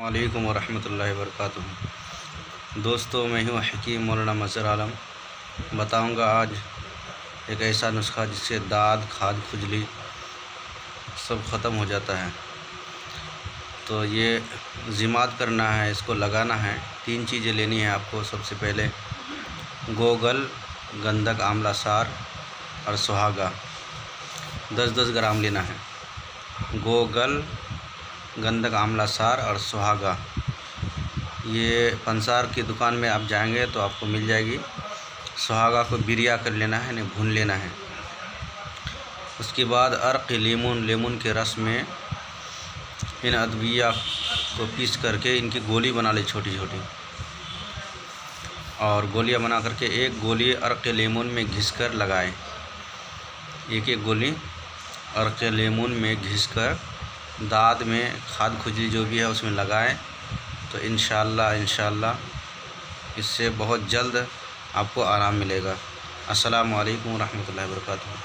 वालेकुम वरहमतुल्लाहि वबरकातुहू। दोस्तों, मैं हूँ हकीम मौलाना मज़हर आलम। बताऊँगा आज एक ऐसा नुस्खा जिससे दाद, खाज, खुजली सब ख़त्म हो जाता है। तो ये ज़िमात करना है, इसको लगाना है। 3 चीज़ें लेनी है आपको। सबसे पहले गोगल, गंधक, आंवला सार और सुहागा 10-10 ग्राम लेना है। गोगल, गंधक, आंवला सार और सुहागा, ये पंसार की दुकान में आप जाएंगे तो आपको मिल जाएगी। सुहागा को बिरिया कर लेना है, यानी भून लेना है। उसके बाद अर्क लेमन के रस में इन अदविया को पीस करके इनकी गोली बना ले छोटी छोटी, और गोलियां बना करके एक गोली अर्क लेमन में घिसकर लगाएं। एक गोली अर्क लेमन में घिसकर दाद में, खाद खुजली जो भी है उसमें लगाएं, तो इंशाअल्लाह इससे बहुत जल्द आपको आराम मिलेगा। अस्सलामु अलैकुम रहमतुल्लाहि व बरकातुहू।